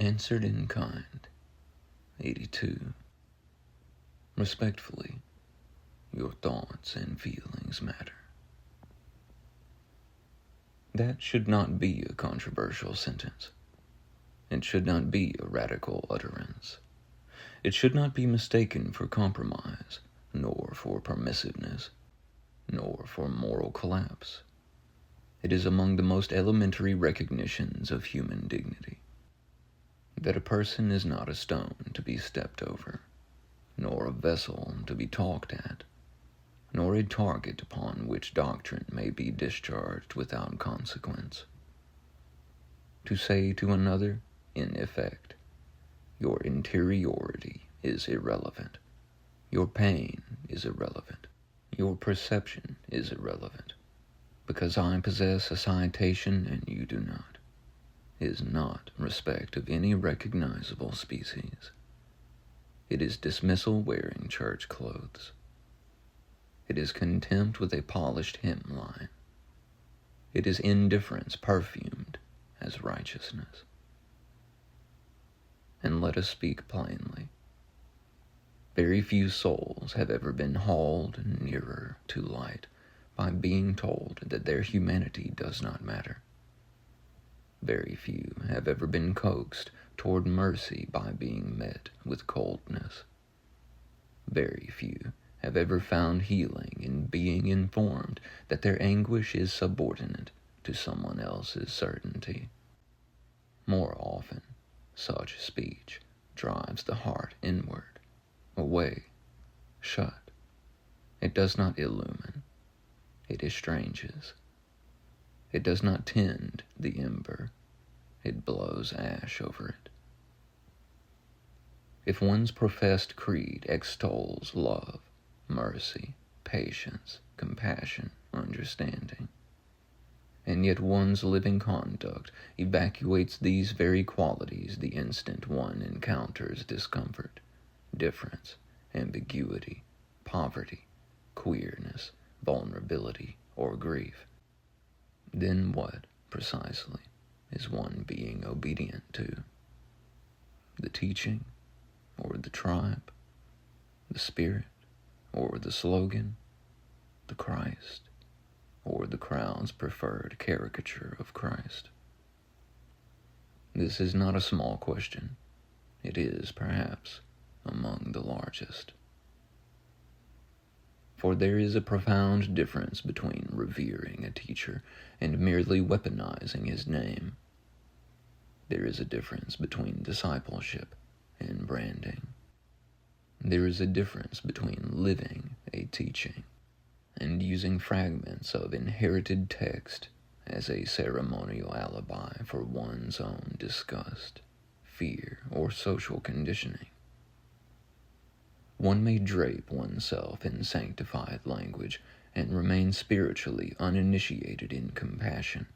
Answered in kind. 82. Respectfully, your thoughts and feelings matter. That should not be a controversial sentence. It should not be a radical utterance. It should not be mistaken for compromise, nor for permissiveness, nor for moral collapse. It is among the most elementary recognitions of human dignity. That a person is not a stone to be stepped over, nor a vessel to be talked at, nor a target upon which doctrine may be discharged without consequence. To say to another, in effect, your interiority is irrelevant, your pain is irrelevant, your perception is irrelevant, because I possess a citation and you do not, is not respect of any recognizable species. It is dismissal wearing church clothes. It is contempt with a polished hymn-line. It is indifference perfumed as righteousness. And let us speak plainly. Very few souls have ever been hauled nearer to light by being told that their humanity does not matter. Very few have ever been coaxed toward mercy by being met with coldness. Very few have ever found healing in being informed that their anguish is subordinate to someone else's certainty. More often, such speech drives the heart inward, away, shut. It does not illumine. It estranges. It does not tend the ember. It blows ash over it. If one's professed creed extols love, mercy, patience, compassion, understanding, and yet one's living conduct evacuates these very qualities the instant one encounters discomfort, difference, ambiguity, poverty, queerness, vulnerability, or grief, then what, precisely, is one being obedient to? The teaching, or the tribe, the spirit, or the slogan, the Christ, or the crowd's preferred caricature of Christ? This is not a small question. It is, perhaps, among the largest. For there is a profound difference between revering a teacher and merely weaponizing his name. There is a difference between discipleship and branding. There is a difference between living a teaching and using fragments of inherited text as a ceremonial alibi for one's own disgust, fear, or social conditioning. One may drape oneself in sanctified language and remain spiritually uninitiated in compassion.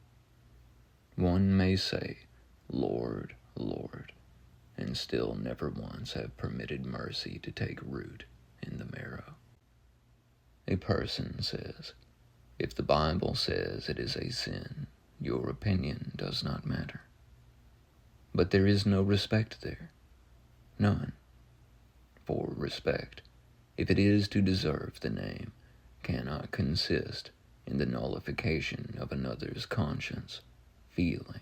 One may say, Lord, Lord, and still never once have permitted mercy to take root in the marrow. A person says, if the Bible says it is a sin, your opinion does not matter. But there is no respect there. None. For respect, if it is to deserve the name, cannot consist in the nullification of another's conscience, feeling,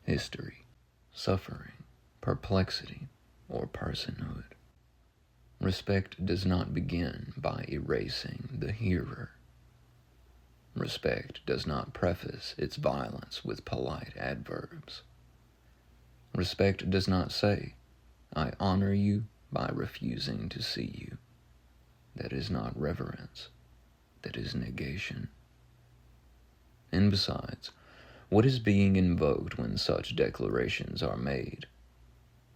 history, suffering, perplexity, or personhood. Respect does not begin by erasing the hearer. Respect does not preface its violence with polite adverbs. Respect does not say, I honor you by refusing to see you. That is not reverence. That is negation. And besides, what is being invoked when such declarations are made?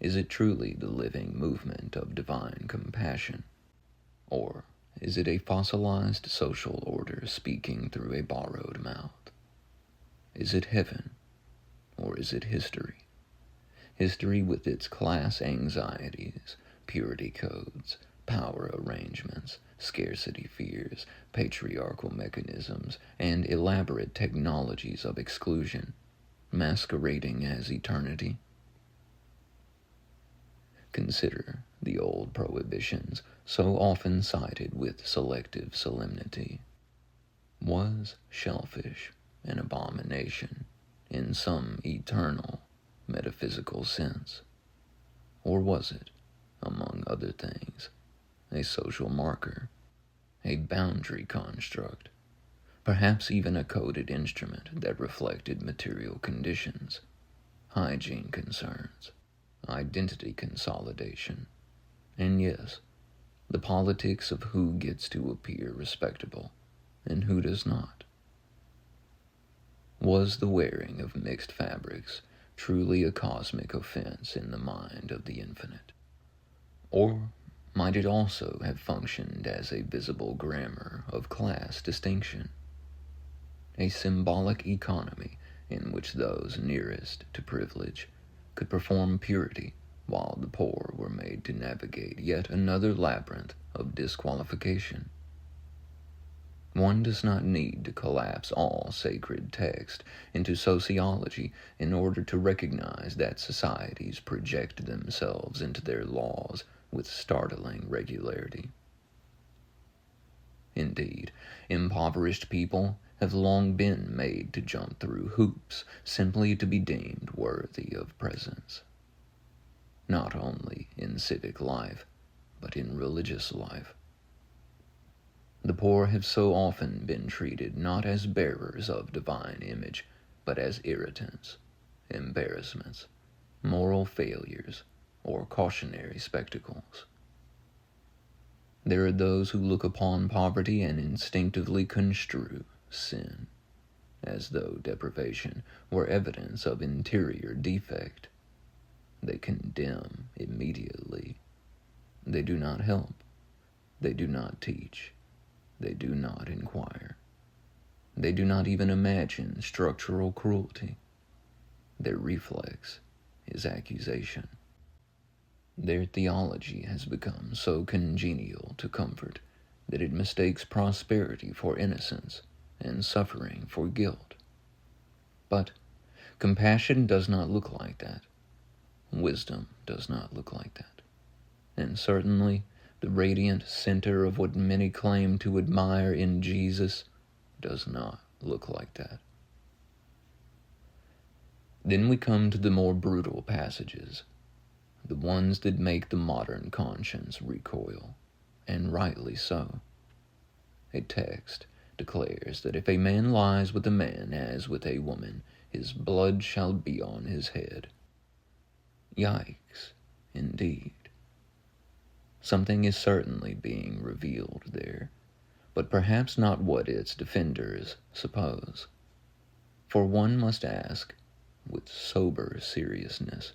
Is it truly the living movement of divine compassion? Or is it a fossilized social order speaking through a borrowed mouth? Is it heaven? Or is it history? History with its class anxieties, purity codes, power arrangements, scarcity fears, patriarchal mechanisms, and elaborate technologies of exclusion, masquerading as eternity? Consider the old prohibitions so often cited with selective solemnity. Was shellfish an abomination in some eternal metaphysical sense? Or was it, among other things, a social marker, a boundary construct, perhaps even a coded instrument that reflected material conditions, hygiene concerns, identity consolidation, and yes, the politics of who gets to appear respectable and who does not? Was the wearing of mixed fabrics truly a cosmic offense in the mind of the infinite? Or might it also have functioned as a visible grammar of class distinction, a symbolic economy in which those nearest to privilege could perform purity while the poor were made to navigate yet another labyrinth of disqualification? One does not need to collapse all sacred text into sociology in order to recognize that societies project themselves into their laws with startling regularity. Indeed, impoverished people have long been made to jump through hoops simply to be deemed worthy of presence, not only in civic life, but in religious life. The poor have so often been treated not as bearers of divine image, but as irritants, embarrassments, moral failures, or cautionary spectacles. There are those who look upon poverty and instinctively construe sin, as though deprivation were evidence of interior defect. They condemn immediately. They do not help. They do not teach. They do not inquire. They do not even imagine structural cruelty. Their reflex is accusation. Their theology has become so congenial to comfort that it mistakes prosperity for innocence and suffering for guilt. But compassion does not look like that. Wisdom does not look like that. And certainly, the radiant center of what many claim to admire in Jesus does not look like that. Then we come to the more brutal passages, the ones that make the modern conscience recoil, and rightly so. A text declares that if a man lies with a man as with a woman, his blood shall be on his head. Yikes, indeed. Something is certainly being revealed there, but perhaps not what its defenders suppose. For one must ask, with sober seriousness,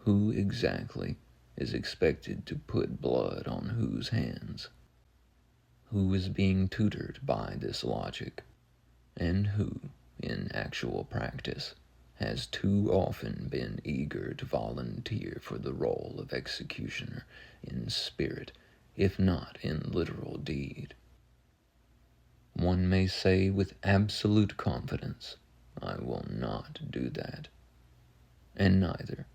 who exactly is expected to put blood on whose hands? Who is being tutored by this logic, and who, in actual practice, has too often been eager to volunteer for the role of executioner in spirit, if not in literal deed? One may say with absolute confidence, I will not do that. And neither,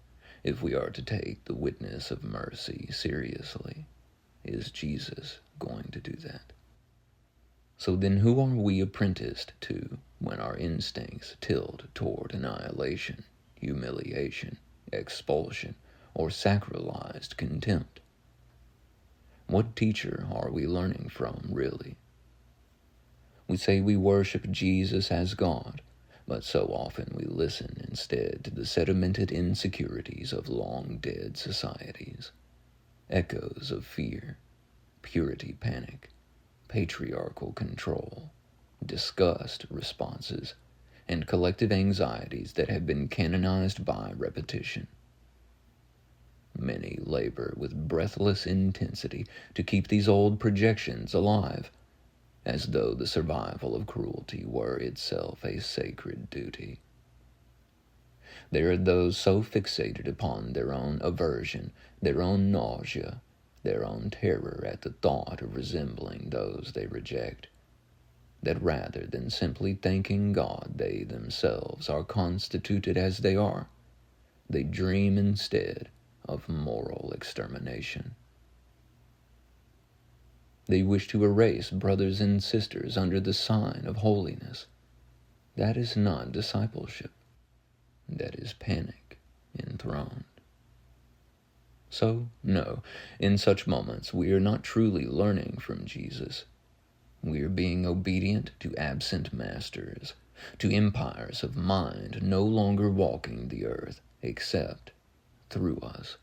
if we are to take the witness of mercy seriously, is Jesus going to do that. So then who are we apprenticed to when our instincts tilt toward annihilation, humiliation, expulsion, or sacralized contempt? What teacher are we learning from, really? We say we worship Jesus as God, but so often we listen instead to the sedimented insecurities of long-dead societies, echoes of fear, purity panic, patriarchal control, disgust responses, and collective anxieties that have been canonized by repetition. Many labor with breathless intensity to keep these old projections alive, as though the survival of cruelty were itself a sacred duty. There are those so fixated upon their own aversion, their own nausea, their own terror at the thought of resembling those they reject, that rather than simply thanking God they themselves are constituted as they are, they dream instead of moral extermination. They wish to erase brothers and sisters under the sign of holiness. That is not discipleship. That is panic enthroned. So, no, in such moments we are not truly learning from Jesus. We are being obedient to absent masters, to empires of mind no longer walking the earth except through us,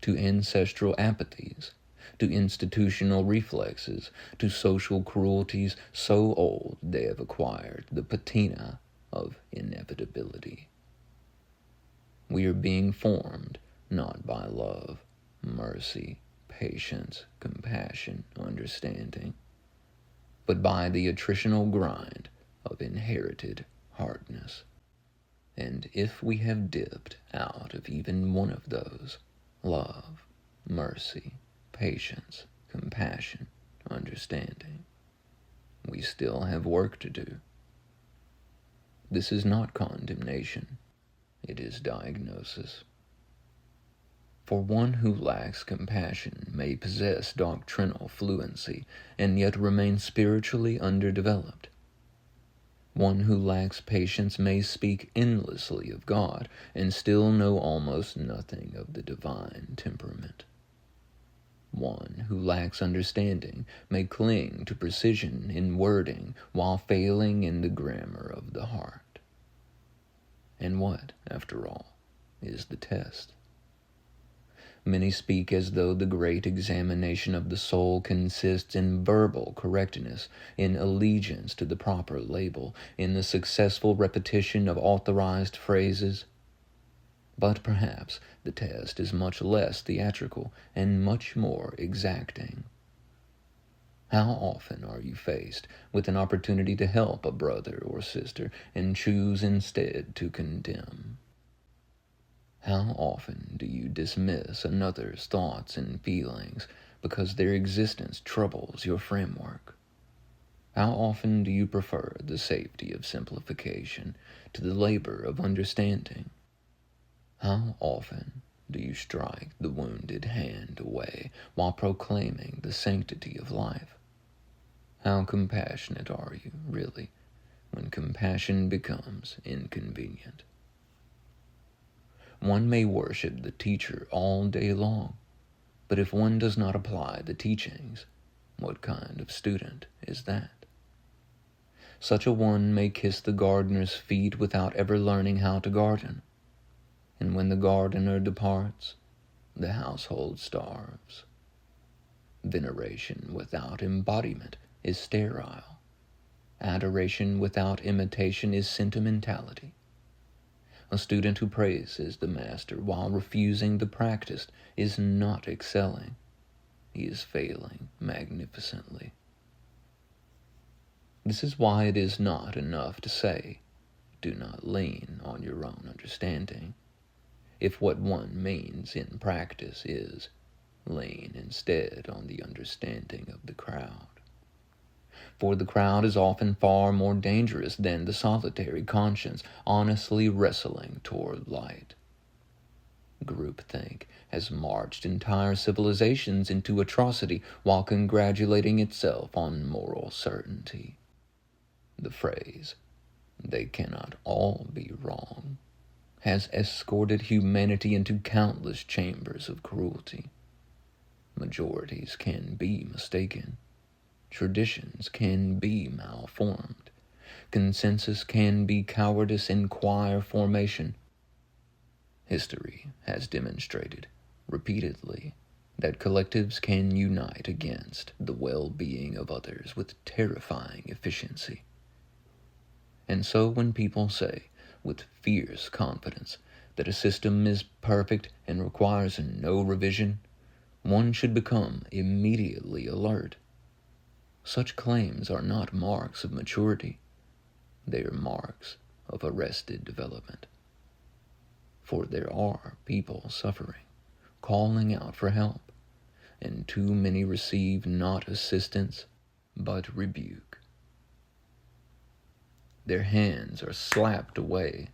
to ancestral apathies, to institutional reflexes, to social cruelties so old they have acquired the patina of inevitability. We are being formed not by love, mercy, patience, compassion, understanding, but by the attritional grind of inherited hardness. And if we have dipped out of even one of those, love, mercy, patience, compassion, understanding, we still have work to do. This is not condemnation, it is diagnosis. For one who lacks compassion may possess doctrinal fluency and yet remain spiritually underdeveloped. One who lacks patience may speak endlessly of God and still know almost nothing of the divine temperament. One who lacks understanding may cling to precision in wording while failing in the grammar of the heart. And what, after all, is the test? Many speak as though the great examination of the soul consists in verbal correctness, in allegiance to the proper label, in the successful repetition of authorized phrases. But perhaps the test is much less theatrical and much more exacting. How often are you faced with an opportunity to help a brother or sister and choose instead to condemn? How often do you dismiss another's thoughts and feelings because their existence troubles your framework? How often do you prefer the safety of simplification to the labor of understanding? How often do you strike the wounded hand away while proclaiming the sanctity of life? How compassionate are you, really, when compassion becomes inconvenient? One may worship the teacher all day long, but if one does not apply the teachings, what kind of student is that? Such a one may kiss the gardener's feet without ever learning how to garden, and when the gardener departs, the household starves. Veneration without embodiment is sterile. Adoration without imitation is sentimentality. A student who praises the master while refusing the practice is not excelling. He is failing magnificently. This is why it is not enough to say, do not lean on your own understanding, if what one means in practice is, lean instead on the understanding of the crowd. For the crowd is often far more dangerous than the solitary conscience honestly wrestling toward light. Groupthink has marched entire civilizations into atrocity while congratulating itself on moral certainty. The phrase, "they cannot all be wrong," has escorted humanity into countless chambers of cruelty. Majorities can be mistaken. Traditions can be malformed. Consensus can be cowardice in choir formation. History has demonstrated, repeatedly, that collectives can unite against the well-being of others with terrifying efficiency. And so when people say, with fierce confidence, that a system is perfect and requires no revision, one should become immediately alert. Such claims are not marks of maturity. They are marks of arrested development. For there are people suffering, calling out for help, and too many receive not assistance, but rebuke. Their hands are slapped away.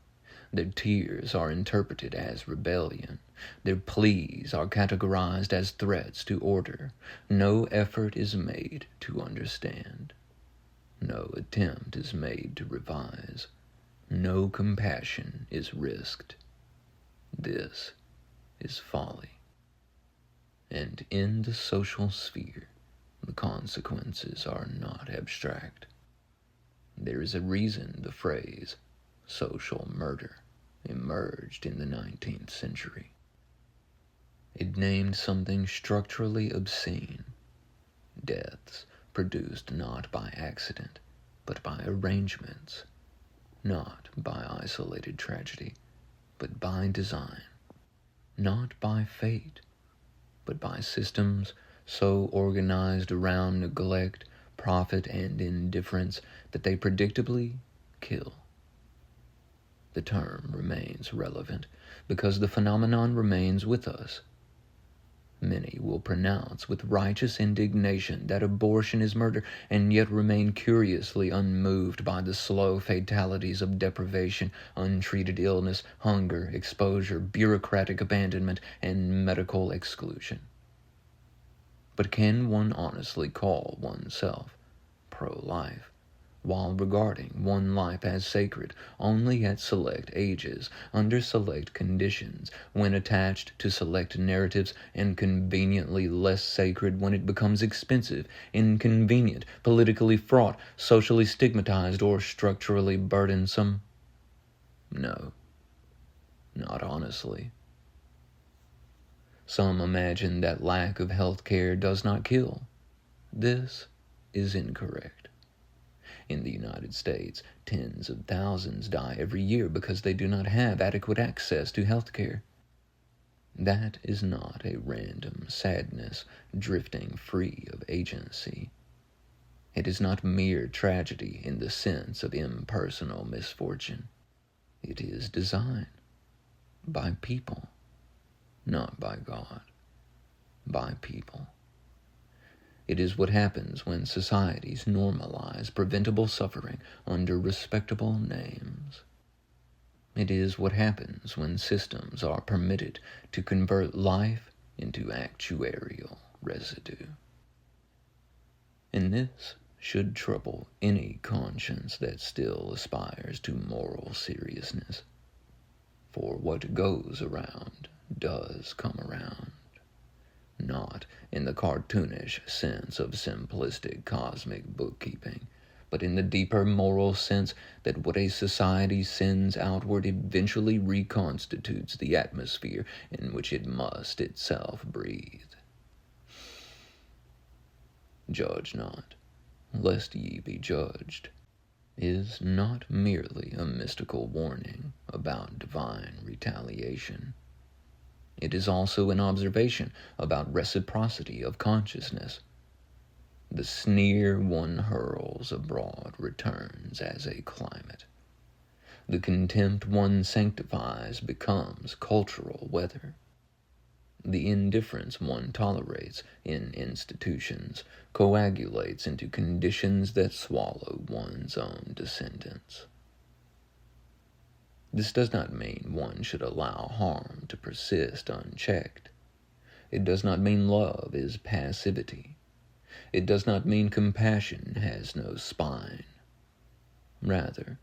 Their tears are interpreted as rebellion, Their pleas are categorized as threats to order. No effort is made to understand. No attempt is made to revise. No compassion is risked. This is folly. And in the social sphere, the consequences are not abstract. There is a reason the phrase social murder emerged in the 19th century. It named something structurally obscene, deaths produced not by accident, but by arrangements, not by isolated tragedy, but by design, not by fate, but by systems so organized around neglect, profit, and indifference that they predictably kill. The term remains relevant because the phenomenon remains with us. Many will pronounce with righteous indignation that abortion is murder, and yet remain curiously unmoved by the slow fatalities of deprivation, untreated illness, hunger, exposure, bureaucratic abandonment, and medical exclusion. But can one honestly call oneself pro-life, while regarding one life as sacred only at select ages, under select conditions, when attached to select narratives, and conveniently less sacred when it becomes expensive, inconvenient, politically fraught, socially stigmatized, or structurally burdensome? No, not honestly. Some imagine that lack of health care does not kill. This is incorrect. In the United States, tens of thousands die every year because they do not have adequate access to health care. That is not a random sadness drifting free of agency. It is not mere tragedy in the sense of impersonal misfortune. It is design by people, not by God, by people. It is what happens when societies normalize preventable suffering under respectable names. It is what happens when systems are permitted to convert life into actuarial residue. And this should trouble any conscience that still aspires to moral seriousness. For what goes around does come around. Not in the cartoonish sense of simplistic cosmic bookkeeping, but in the deeper moral sense that what a society sends outward eventually reconstitutes the atmosphere in which it must itself breathe. Judge not, lest ye be judged, is not merely a mystical warning about divine retaliation. It is also an observation about reciprocity of consciousness. The sneer one hurls abroad returns as a climate. The contempt one sanctifies becomes cultural weather. The indifference one tolerates in institutions coagulates into conditions that swallow one's own descendants. This does not mean one should allow harm to persist unchecked. It does not mean love is passivity. It does not mean compassion has no spine. Rather,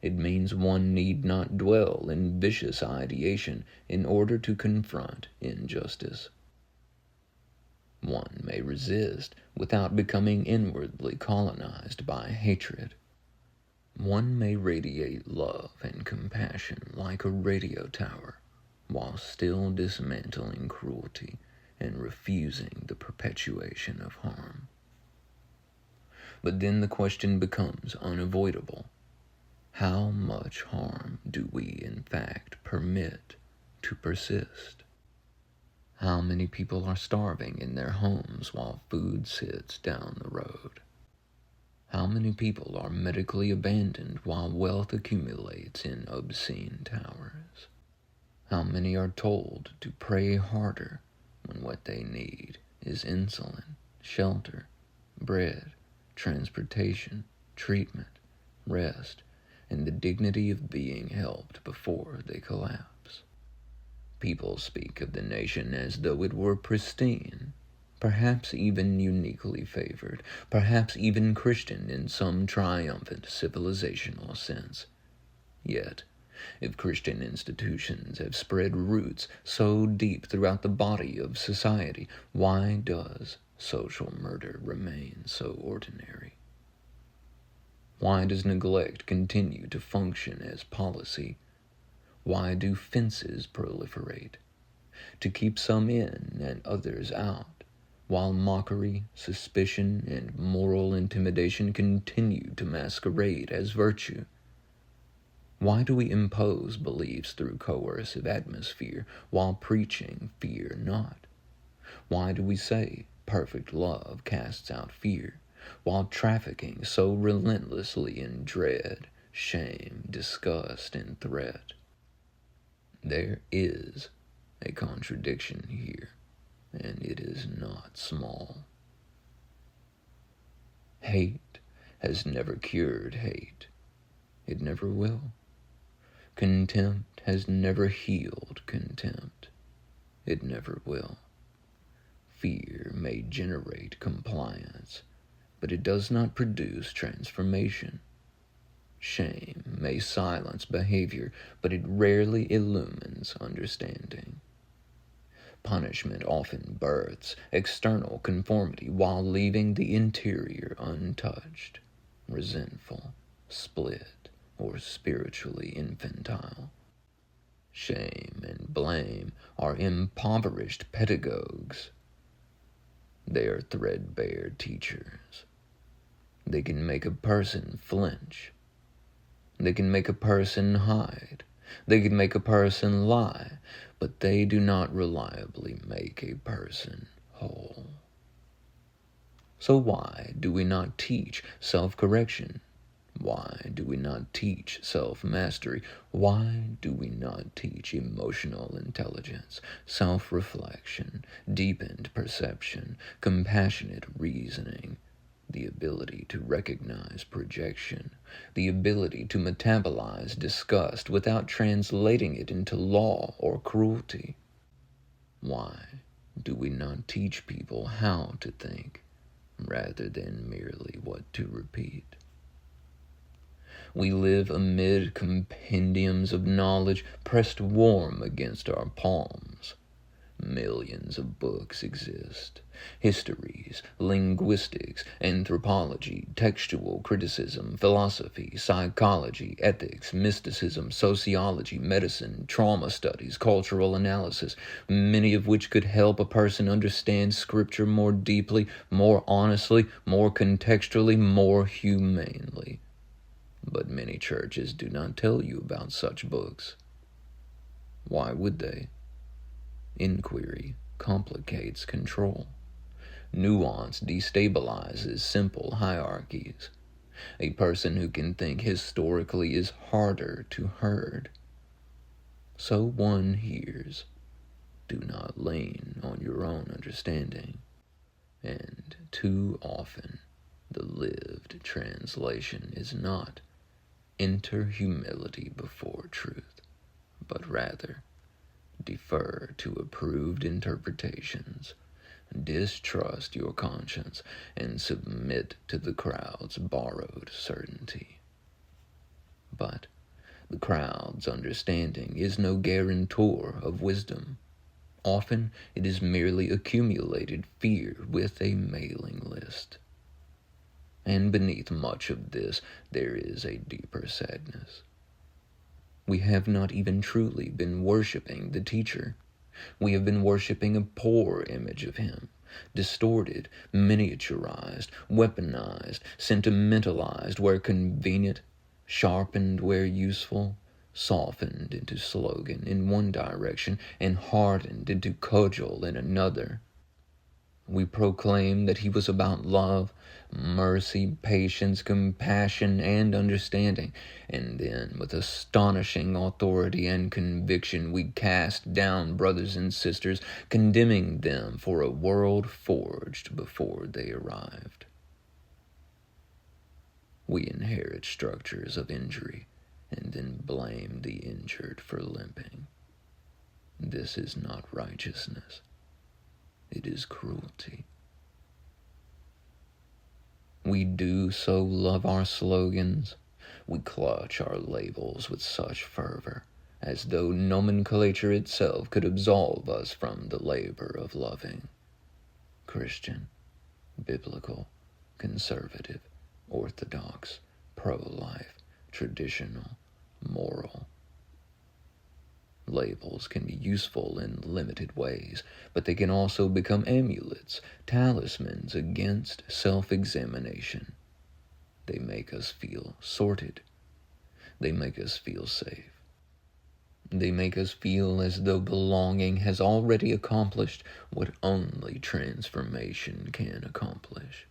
it means one need not dwell in vicious ideation in order to confront injustice. One may resist without becoming inwardly colonized by hatred. One may radiate love and compassion like a radio tower, while still dismantling cruelty and refusing the perpetuation of harm. But then the question becomes unavoidable. How much harm do we in fact permit to persist? How many people are starving in their homes while food sits down the road? How many people are medically abandoned while wealth accumulates in obscene towers? How many are told to pray harder when what they need is insulin, shelter, bread, transportation, treatment, rest, and the dignity of being helped before they collapse? People speak of the nation as though it were pristine, perhaps even uniquely favored, perhaps even Christian in some triumphant civilizational sense. Yet, if Christian institutions have spread roots so deep throughout the body of society, why does social murder remain so ordinary? Why does neglect continue to function as policy? Why do fences proliferate? To keep some in and others out, while mockery, suspicion, and moral intimidation continue to masquerade as virtue. Why do we impose beliefs through coercive atmosphere while preaching fear not? Why do we say perfect love casts out fear, while trafficking so relentlessly in dread, shame, disgust, and threat? There is a contradiction here, and it is not small. Hate has never cured hate. It never will. Contempt has never healed contempt. It never will. Fear may generate compliance, but it does not produce transformation. Shame may silence behavior, but it rarely illumines understanding. Punishment often births external conformity while leaving the interior untouched, resentful, split, or spiritually infantile. Shame and blame are impoverished pedagogues. They are threadbare teachers. They can make a person flinch. They can make a person hide. They can make a person lie, but they do not reliably make a person whole. So why do we not teach self-correction? Why do we not teach self-mastery? Why do we not teach emotional intelligence, self-reflection, deepened perception, compassionate reasoning, the ability to recognize projection, the ability to metabolize disgust without translating it into law or cruelty? Why do we not teach people how to think, rather than merely what to repeat? We live amid compendiums of knowledge pressed warm against our palms. Millions of books exist. Histories, linguistics, anthropology, textual criticism, philosophy, psychology, ethics, mysticism, sociology, medicine, trauma studies, cultural analysis, many of which could help a person understand Scripture more deeply, more honestly, more contextually, more humanely. But many churches do not tell you about such books. Why would they? Inquiry complicates control. Nuance destabilizes simple hierarchies. A person who can think historically is harder to herd. So one hears, do not lean on your own understanding. And too often, the lived translation is not enter humility before truth, but rather defer to approved interpretations, distrust your conscience, and submit to the crowd's borrowed certainty. But the crowd's understanding is no guarantor of wisdom. Often it is merely accumulated fear with a mailing list. And beneath much of this, there is a deeper sadness. We have not even truly been worshiping the teacher. We have been worshiping a poor image of him, distorted, miniaturized, weaponized, sentimentalized where convenient, sharpened where useful, softened into slogan in one direction, and hardened into cudgel in another. We proclaim that he was about love, mercy, patience, compassion, and understanding, and then with astonishing authority and conviction we cast down brothers and sisters, condemning them for a world forged before they arrived. We inherit structures of injury and then blame the injured for limping. This is not righteousness. It is cruelty. We do so love our slogans. We clutch our labels with such fervor, as though nomenclature itself could absolve us from the labor of loving. Christian, biblical, conservative, orthodox, pro-life, traditional, moral. Labels can be useful in limited ways, but they can also become amulets, talismans against self-examination. They make us feel sorted. They make us feel safe. They make us feel as though belonging has already accomplished what only transformation can accomplish.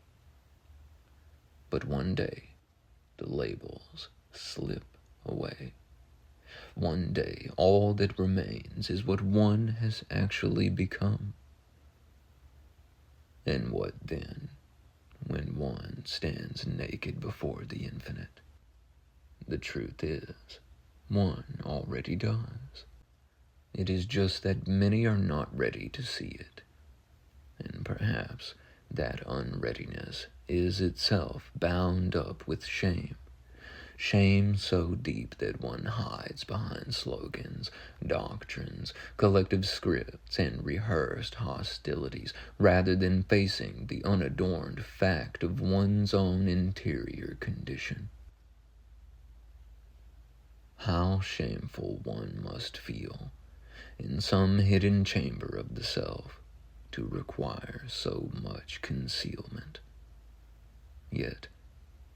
But one day, the labels slip away. One day, all that remains is what one has actually become. And what then, when one stands naked before the infinite? The truth is, one already does. It is just that many are not ready to see it. And perhaps that unreadiness is itself bound up with shame. Shame so deep that one hides behind slogans, doctrines, collective scripts, and rehearsed hostilities, rather than facing the unadorned fact of one's own interior condition. How shameful one must feel, in some hidden chamber of the self, to require so much concealment. Yet,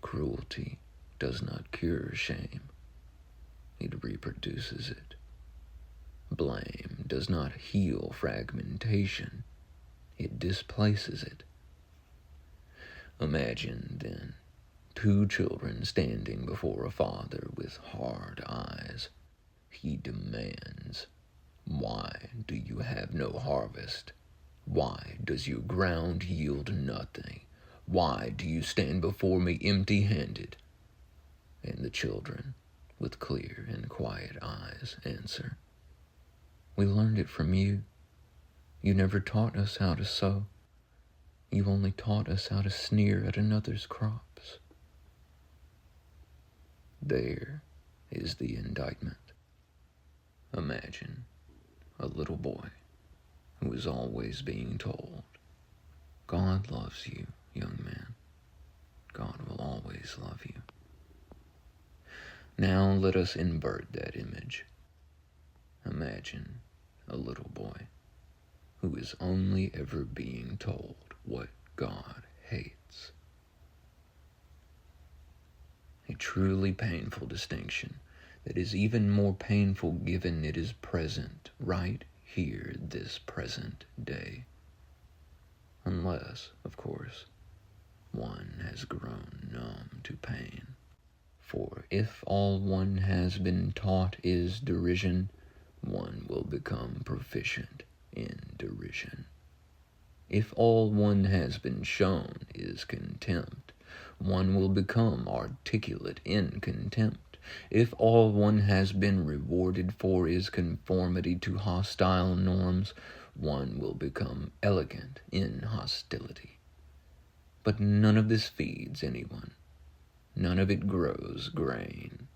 cruelty does not cure shame. It reproduces it. Blame does not heal fragmentation. It displaces it. Imagine, then, two children standing before a father with hard eyes. He demands, "Why do you have no harvest? Why does your ground yield nothing? Why do you stand before me empty-handed?" And the children, with clear and quiet eyes, answer, "We learned it from you. You never taught us how to sow. You only taught us how to sneer at another's crops." There is the indictment. Imagine a little boy who is always being told, "God loves you, young man. God will always love you." Now let us invert that image. Imagine a little boy who is only ever being told what God hates. A truly painful distinction that is even more painful given it is present right here this present day. Unless, of course, one has grown numb to pain. For if all one has been taught is derision, one will become proficient in derision. If all one has been shown is contempt, one will become articulate in contempt. If all one has been rewarded for is conformity to hostile norms, one will become elegant in hostility. But none of this feeds anyone. None of it grows grain.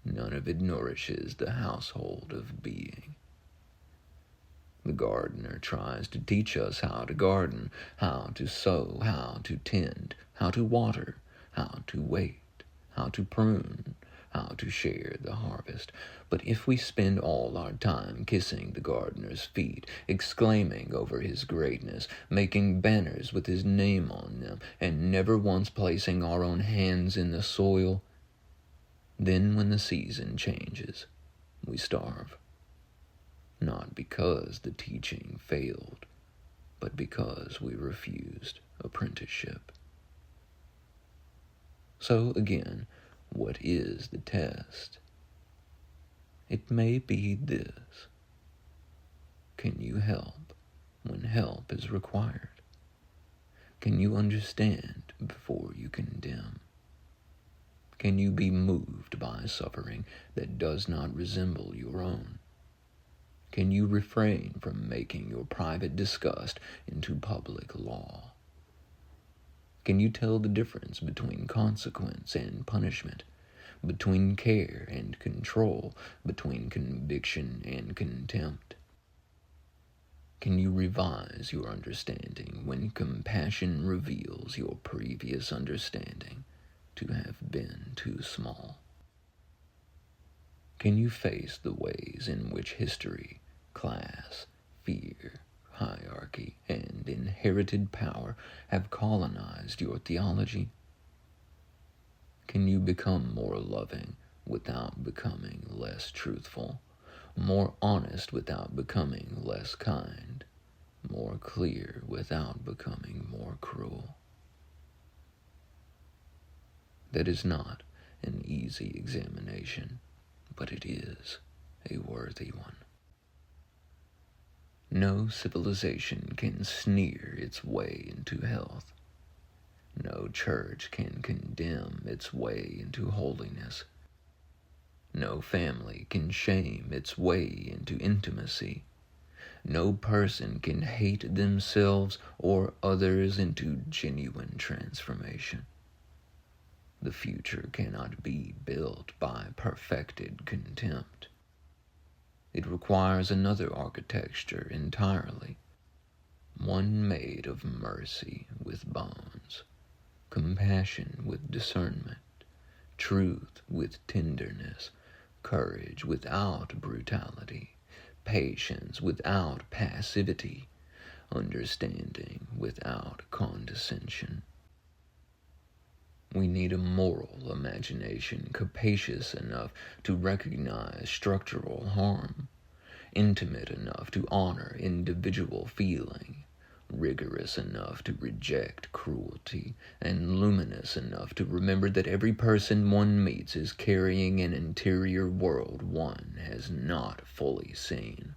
None of it nourishes the household of being. The gardener tries to teach us how to garden, how to sow, how to tend, how to water, how to wait, how to prune, how to share the harvest. But if we spend all our time kissing the gardener's feet, exclaiming over his greatness, making banners with his name on them, and never once placing our own hands in the soil, then when the season changes, we starve. Not because the teaching failed, but because we refused apprenticeship. So again, what is the test? It may be this. Can you help when help is required? Can you understand before you condemn? Can you be moved by suffering that does not resemble your own? Can you refrain from making your private disgust into public law? Can you tell the difference between consequence and punishment, between care and control, between conviction and contempt? Can you revise your understanding when compassion reveals your previous understanding to have been too small? Can you face the ways in which history, class, fear, hierarchy, and inherited power have colonized your theology? Can you become more loving without becoming less truthful, more honest without becoming less kind, more clear without becoming more cruel? That is not an easy examination, but it is a worthy one. No civilization can sneer its way into health. No church can condemn its way into holiness. No family can shame its way into intimacy. No person can hate themselves or others into genuine transformation. The future cannot be built by perfected contempt. It requires another architecture entirely, one made of mercy with bones, compassion with discernment, truth with tenderness, courage without brutality, patience without passivity, understanding without condescension. We need a moral imagination capacious enough to recognize structural harm, intimate enough to honor individual feeling, rigorous enough to reject cruelty, and luminous enough to remember that every person one meets is carrying an interior world one has not fully seen.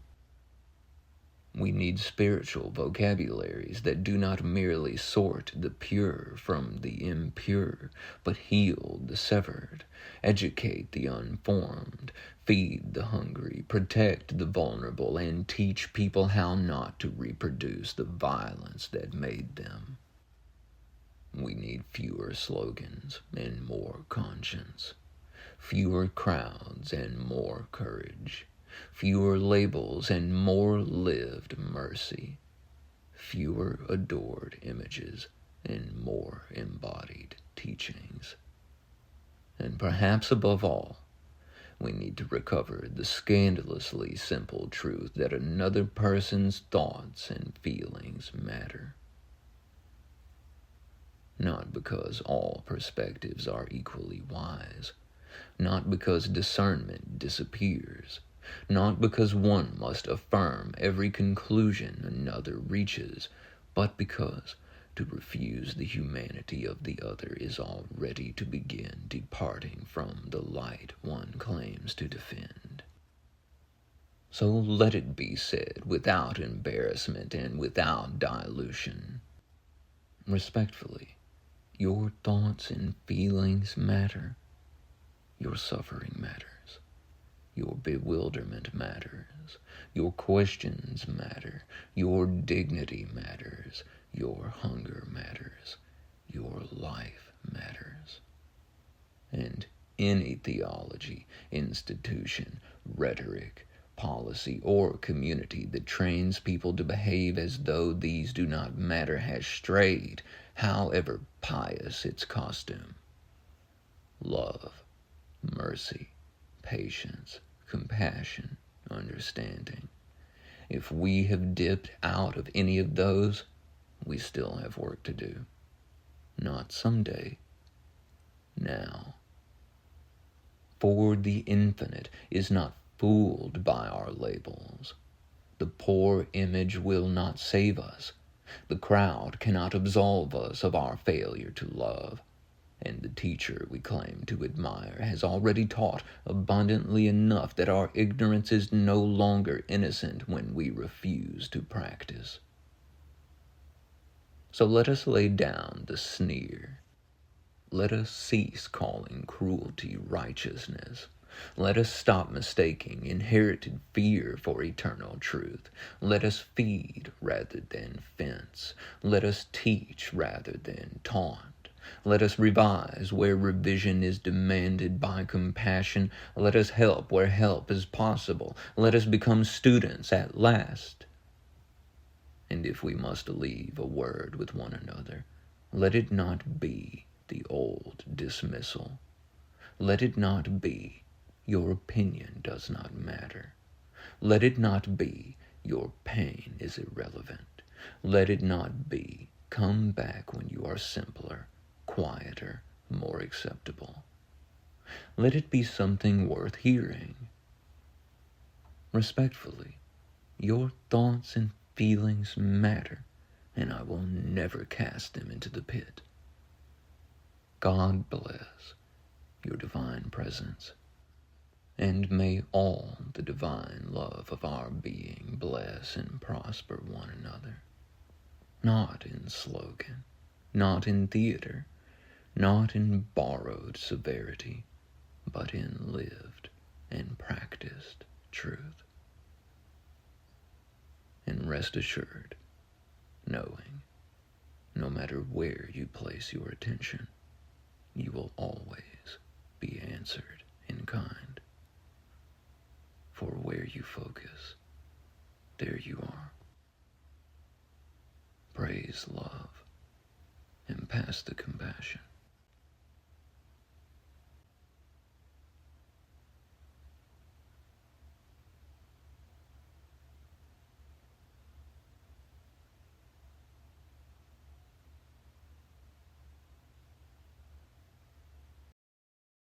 We need spiritual vocabularies that do not merely sort the pure from the impure, but heal the severed, educate the unformed, feed the hungry, protect the vulnerable, and teach people how not to reproduce the violence that made them. We need fewer slogans and more conscience, fewer crowds and more courage, fewer labels and more lived mercy, fewer adored images and more embodied teachings. And perhaps above all, we need to recover the scandalously simple truth that another person's thoughts and feelings matter. Not because all perspectives are equally wise, not because discernment disappears, not because one must affirm every conclusion another reaches, but because to refuse the humanity of the other is already to begin departing from the light one claims to defend. So let it be said without embarrassment and without dilution. Respectfully, your thoughts and feelings matter. Your suffering matters. Your bewilderment matters. Your questions matter. Your dignity matters. Your hunger matters. Your life matters. And any theology, institution, rhetoric, policy, or community that trains people to behave as though these do not matter has strayed, however pious its costume. Love, mercy, patience, compassion, understanding. If we have dipped out of any of those, we still have work to do. Not someday. Now. For the infinite is not fooled by our labels. The poor image will not save us. The crowd cannot absolve us of our failure to love. And the teacher we claim to admire has already taught abundantly enough that our ignorance is no longer innocent when we refuse to practice. So let us lay down the sneer. Let us cease calling cruelty righteousness. Let us stop mistaking inherited fear for eternal truth. Let us feed rather than fence. Let us teach rather than taunt. Let us revise where revision is demanded by compassion. Let us help where help is possible. Let us become students at last. And if we must leave a word with one another, let it not be the old dismissal. Let it not be, your opinion does not matter. Let it not be, your pain is irrelevant. Let it not be, come back when you are simpler, quieter, more acceptable. Let it be something worth hearing. Respectfully, your thoughts and feelings matter, and I will never cast them into the pit. God bless your divine presence, and may all the divine love of our being bless and prosper one another, not in slogan, not in theater, not in borrowed severity, but in lived and practiced truth. And rest assured, knowing, no matter where you place your attention, you will always be answered in kind. For where you focus, there you are. Praise love and pass the compassion.